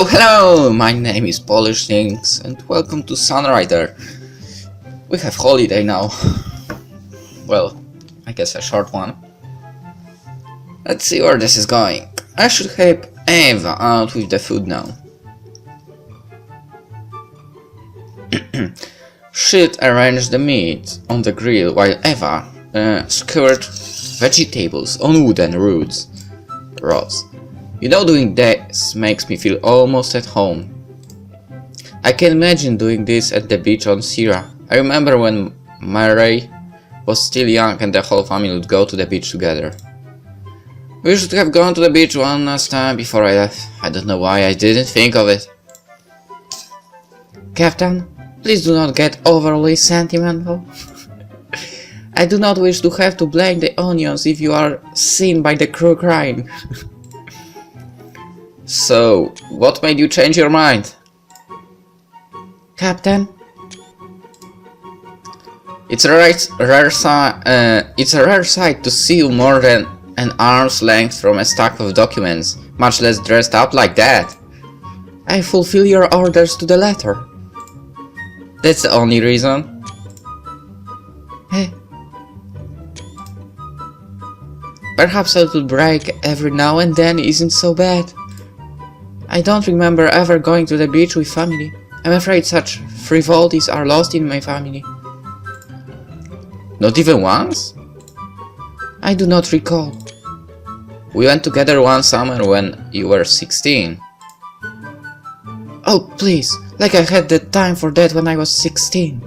Hello! My name is PolishLynx and welcome to Sunrider. We have holiday now. Well, I guess a short one. Let's see where this is going. I should help Eva out with the food now. Should arrange the meat on the grill while Eva skewered vegetables on wooden rods. You know, doing this makes me feel almost at home. I can imagine doing this at the beach on Sierra. I remember when Murray was still young and the whole family would go to the beach together. We should have gone to the beach one last time before I left. I don't know why I didn't think of it. Captain, please do not get overly sentimental. I do not wish to have to blame the onions if you are seen by the crew crying. So, what made you change your mind? Captain? It's a rare sight to see you more than an arm's length from a stack of documents, much less dressed up like that. I fulfill your orders to the letter. That's the only reason. Hey. Perhaps a little break every now and then isn't so bad. I don't remember ever going to the beach with family. I'm afraid such frivolities are lost in my family. Not even once? I do not recall. We went together one summer when you were 16. Oh, please, like I had the time for that when I was 16.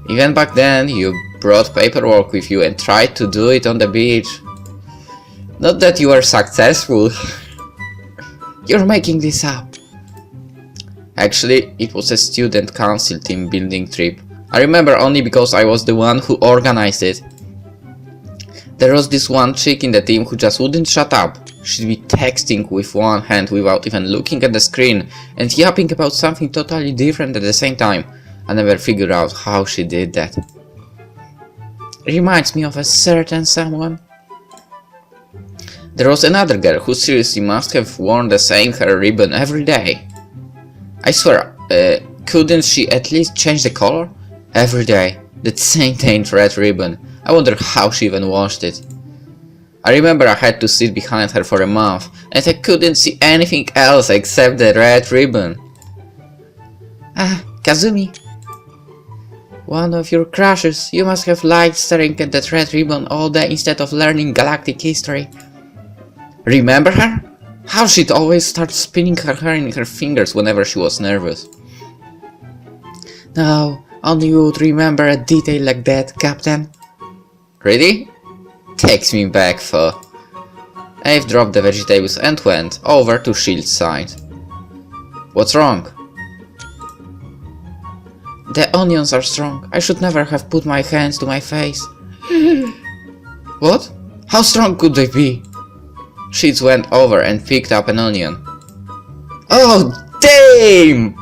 Even back then, you brought paperwork with you and tried to do it on the beach. Not that you were successful. You're making this up. Actually, it was a student council team building trip. I remember only because I was the one who organized it. There was this one chick in the team who just wouldn't shut up. She'd be texting with one hand without even looking at the screen and yapping about something totally different at the same time. I never figured out how she did that. Reminds me of a certain someone. There was another girl who seriously must have worn the same hair ribbon every day. I swear, couldn't she at least change the color? Every day, that same taint red ribbon. I wonder how she even washed it. I remember I had to sit behind her for a month, and I couldn't see anything else except the red ribbon. Ah, Kazumi. One of your crushes. You must have liked staring at that red ribbon all day instead of learning galactic history. Remember her? How she'd always start spinning her hair in her fingers whenever she was nervous. No, only you would remember a detail like that, Captain. Really? Takes me back, though. Eve dropped the vegetables and went over to Shields' side. What's wrong? The onions are strong. I should never have put my hands to my face. What? How strong could they be? Shields went over and picked up an onion. Oh, damn!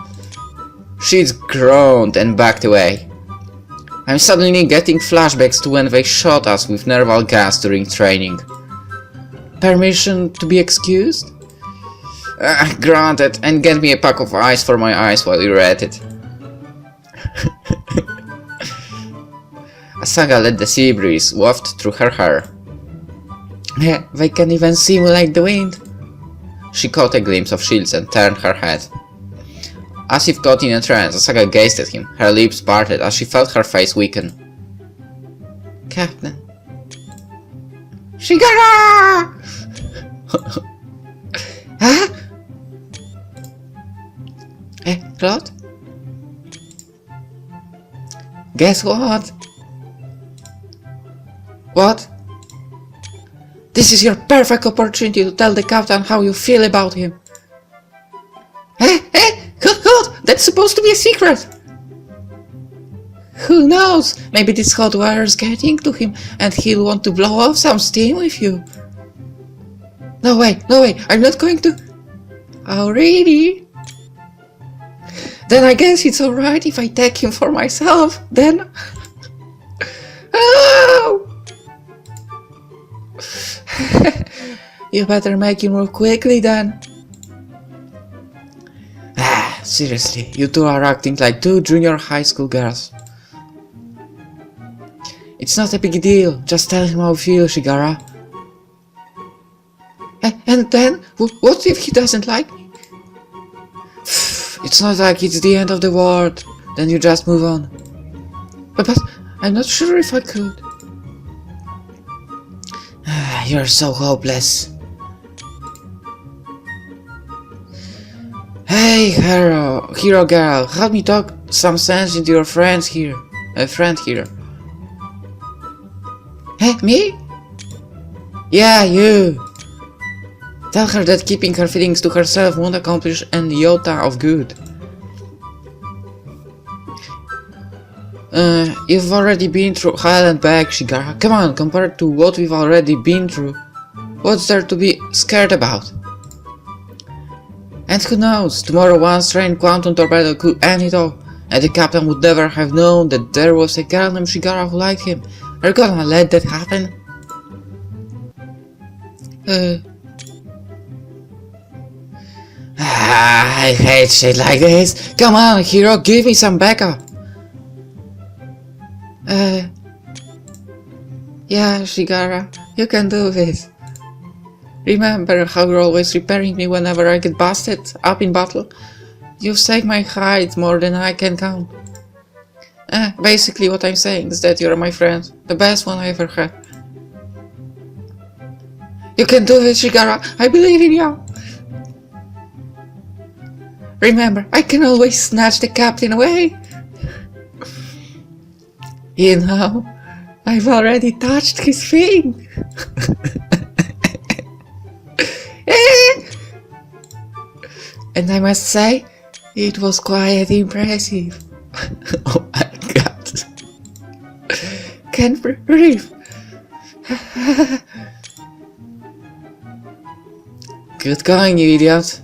Shields groaned and backed away. I'm suddenly getting flashbacks to when they shot us with nerval gas during training. Permission to be excused? Granted, and get me a pack of ice for my eyes while you're at it. Asaga let the sea breeze waft through her hair. They can even simulate the wind. She caught a glimpse of Shields and turned her head. As if caught in a trance, Asaga gazed at him, her lips parted as she felt her face weaken. Captain. Shigara! Huh? Claude? Guess what? What? This is your perfect opportunity to tell the captain how you feel about him. Good, that's supposed to be a secret. Who knows, maybe this hot wire's getting to him and he'll want to blow off some steam with you. No way, I'm not going to... Oh, really? Then I guess it's alright if I take him for myself, then... Oh! You better make him move quickly then. Seriously, you two are acting like two junior high school girls. It's not a big deal, just tell him how you feel, Shigara. And then, what if he doesn't like me? It's not like it's the end of the world, then you just move on. But I'm not sure if I could. You're so hopeless. Hey, hero girl, help me talk some sense into your friend here. Hey, me? Yeah, you. Tell her that keeping her feelings to herself won't accomplish an iota of good. You've already been through hell and back, Shigara. Come on, compared to what we've already been through, what's there to be scared about? And who knows, tomorrow one strange quantum torpedo could end it all, and the captain would never have known that there was a girl named Shigara who liked him. Are you gonna let that happen? I hate shit like this. Come on, hero, give me some backup. Yeah, Shigara, you can do this. Remember how you're always repairing me whenever I get busted up in battle? You've saved my hide more than I can count. Basically what I'm saying is that you're my friend, the best one I ever had. You can do it, Shigara, I believe in you! Remember, I can always snatch the captain away! You know, I've already touched his thing! And I must say, it was quite impressive. Oh my god. Can't breathe. Good going, you idiot.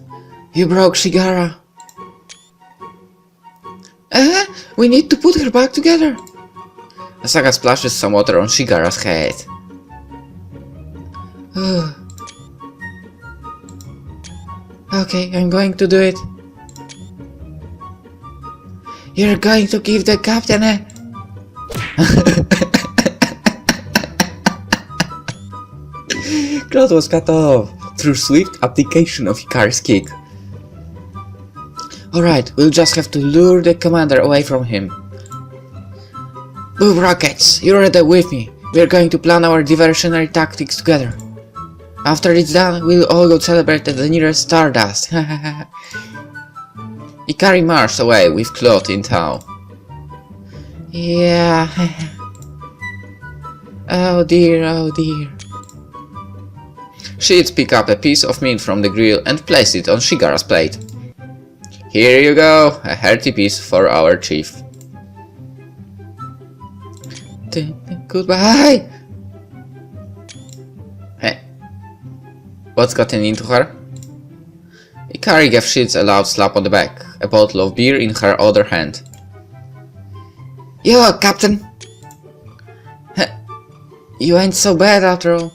You broke Shigara. We need to put her back together. Asaga splashes some water on Shigara's head. Okay, I'm going to do it. You're going to give the captain a... Cloud was cut off through swift application of Ikari's kick. Alright, we'll just have to lure the commander away from him. Move rockets, you're there with me. We're going to plan our diversionary tactics together. After it's done, we'll all go celebrate at the nearest Stardust. Ikari marched away with Claude in tow. Yeah. Oh dear, oh dear. She'd pick up a piece of meat from the grill and place it on Shigara's plate. Here you go, a hearty piece for our chief. Goodbye! Hey, what's gotten into her? Ikari gave Shields a loud slap on the back, a bottle of beer in her other hand. Yo, Captain! You ain't so bad after all.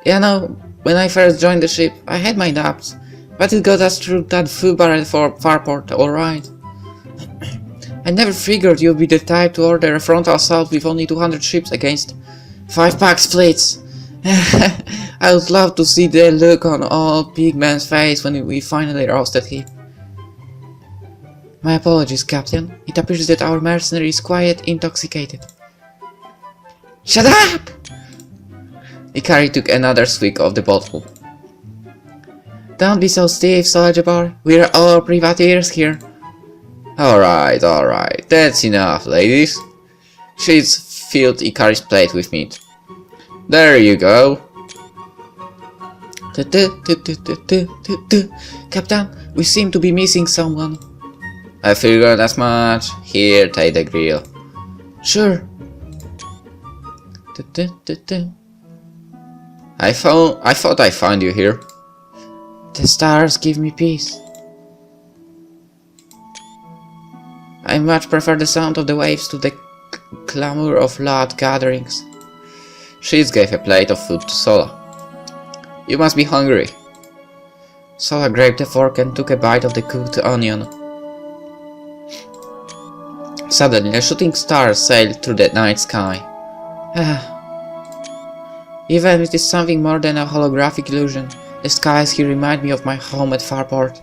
You know, when I first joined the ship, I had my doubts, but it got us through that foobar for Farport, alright. I never figured you'd be the type to order a frontal assault with only 200 ships against 5-pack splits. I would love to see the look on old Pigman's face when we finally roasted him. My apologies, Captain. It appears that our mercenary is quite intoxicated. Shut up! Ikari took another swig of the bottle. Don't be so stiff, Soldier Boy. We're all privateers here. Alright, that's enough, ladies. She's filled Ikari's plate with meat. There you go. Captain, we seem to be missing someone. I figured as much. Here, take the grill. Sure. I thought I found you here. The stars give me peace. I much prefer the sound of the waves to the clamor of loud gatherings. Sheets gave a plate of food to Sola. You must be hungry. Sola grabbed a fork and took a bite of the cooked onion. Suddenly, a shooting star sailed through the night sky. Even if it is something more than a holographic illusion, the skies here remind me of my home at Farport.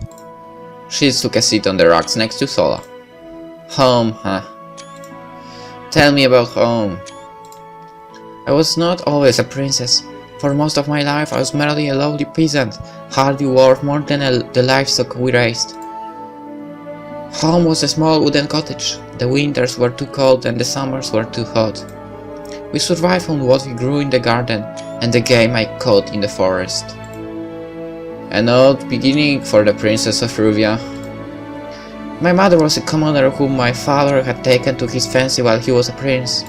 Shields took a seat on the rocks next to Sola. Home, huh? Tell me about home. I was not always a princess. For most of my life I was merely a lowly peasant, hardly worth more than the livestock we raised. Home was a small wooden cottage. The winters were too cold and the summers were too hot. We survived on what we grew in the garden and the game I caught in the forest. An odd beginning for the Princess of Ruvia. My mother was a commoner whom my father had taken to his fancy while he was a prince.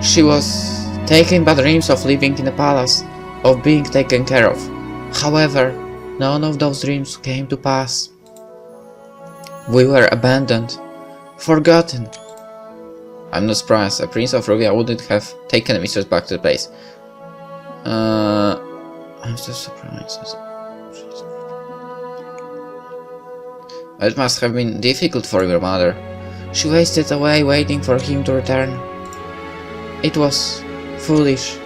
She was taken by dreams of living in a palace, of being taken care of. However, none of those dreams came to pass. We were abandoned, forgotten. I'm not surprised. A prince of Ruvia wouldn't have taken a mistress back to the place. I'm so surprised. It must have been difficult for your mother. She wasted away waiting for him to return. It was foolish.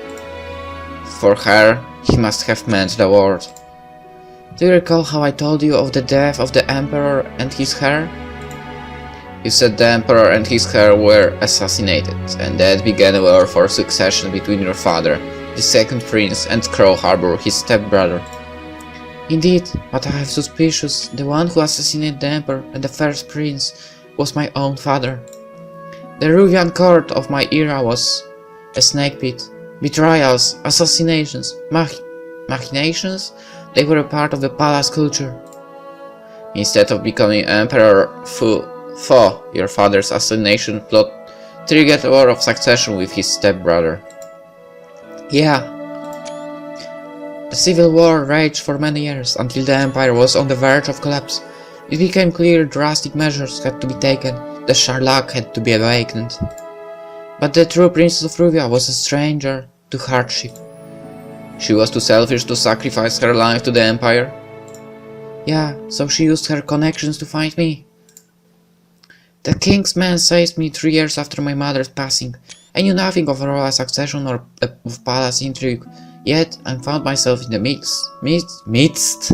For her, he must have meant the world. Do you recall how I told you of the death of the Emperor and his heir? You said the Emperor and his heir were assassinated, and that began a war for succession between your father, the second prince, and Crow Harbor, his stepbrother. Indeed, but I have suspicions the one who assassinated the Emperor and the first prince was my own father. The Ruvian court of my era was a snake pit. Betrayals, assassinations, machinations, they were a part of the palace culture. Instead of becoming Emperor Fo, your father's assassination plot triggered a war of succession with his stepbrother. Yeah. The civil war raged for many years, until the empire was on the verge of collapse. It became clear drastic measures had to be taken, the Sharlak had to be awakened. But the true Princess of Ruvia was a stranger to hardship. She was too selfish to sacrifice her life to the empire. Yeah, so she used her connections to find me. The king's men seized me 3 years after my mother's passing. I knew nothing of royal succession or of palace intrigue. Yet I found myself in the midst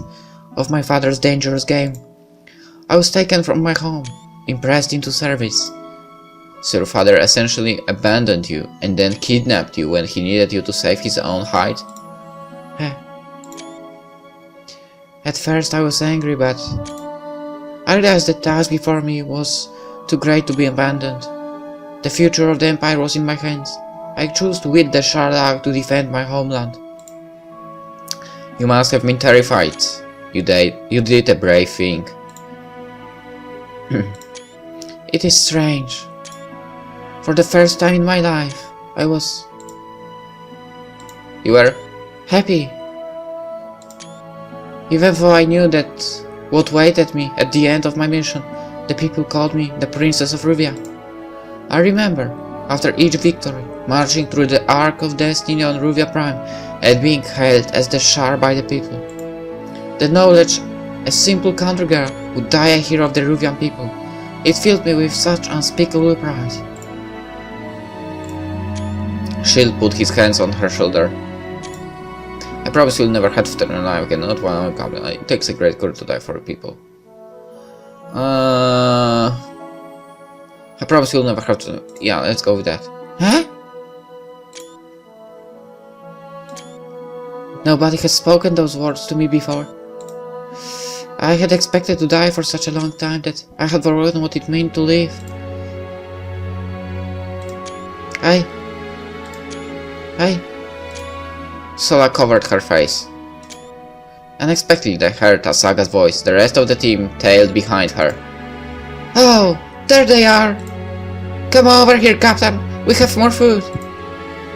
of my father's dangerous game. I was taken from my home, impressed into service. So your father essentially abandoned you and then kidnapped you when he needed you to save his own hide? At first I was angry, but I realized the task before me was too great to be abandoned. The future of the empire was in my hands. I chose to wield the Sharlak to defend my homeland. You must have been terrified. You did a brave thing. It is strange. For the first time in my life, I was... You were happy. Even though I knew that what waited me at the end of my mission, the people called me the Princess of Ruvia. I remember, after each victory, marching through the Arc of Destiny on Ruvia Prime and being hailed as the Shar by the people. The knowledge a simple country girl would die a hero of the Ruvian people, it filled me with such unspeakable pride. Shield put his hands on her shoulder. I promise you'll never have to turn alive again, not while I'm coming. It takes a great courage to die for people. I promise you'll never have to... Yeah, let's go with that. Huh? Nobody has spoken those words to me before. I had expected to die for such a long time that I had forgotten what it meant to live. Sola covered her face. Unexpectedly, I heard Asaga's voice. The rest of the team tailed behind her. Oh, there they are! Come over here, Captain! We have more food!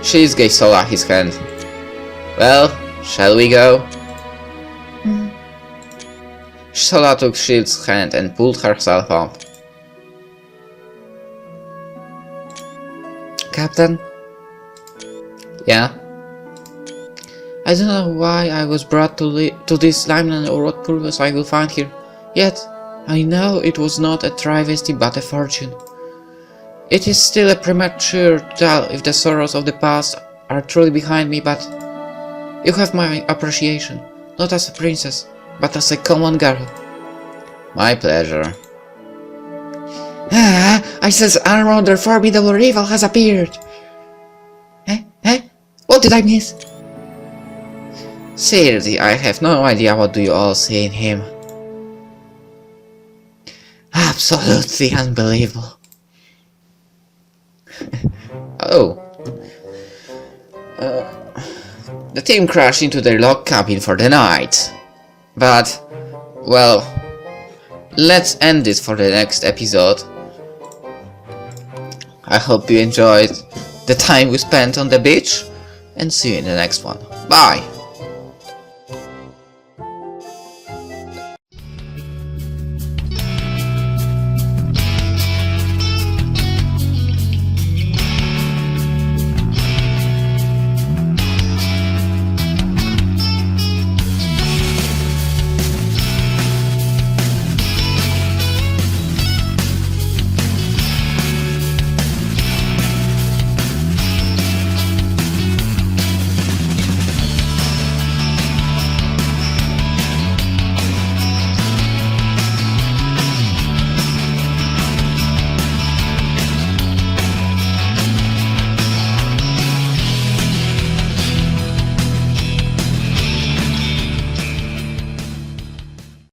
Shields gave Sola his hand. Well, shall we go? Sola took Shields' hand and pulled herself up. Captain? Yeah? I don't know why I was brought to this lineland or what purpose I will find here. Yet, I know it was not a travesty but a fortune. It is still a premature to tell if the sorrows of the past are truly behind me, but you have my appreciation, not as a princess, but as a common girl. My pleasure. I sense another formidable rival has appeared. What did I miss? Seriously, I have no idea what do you all see in him. Absolutely unbelievable. Oh. The team crashed into their log cabin for the night. But, well, let's end this for the next episode. I hope you enjoyed the time we spent on the beach, and see you in the next one. Bye!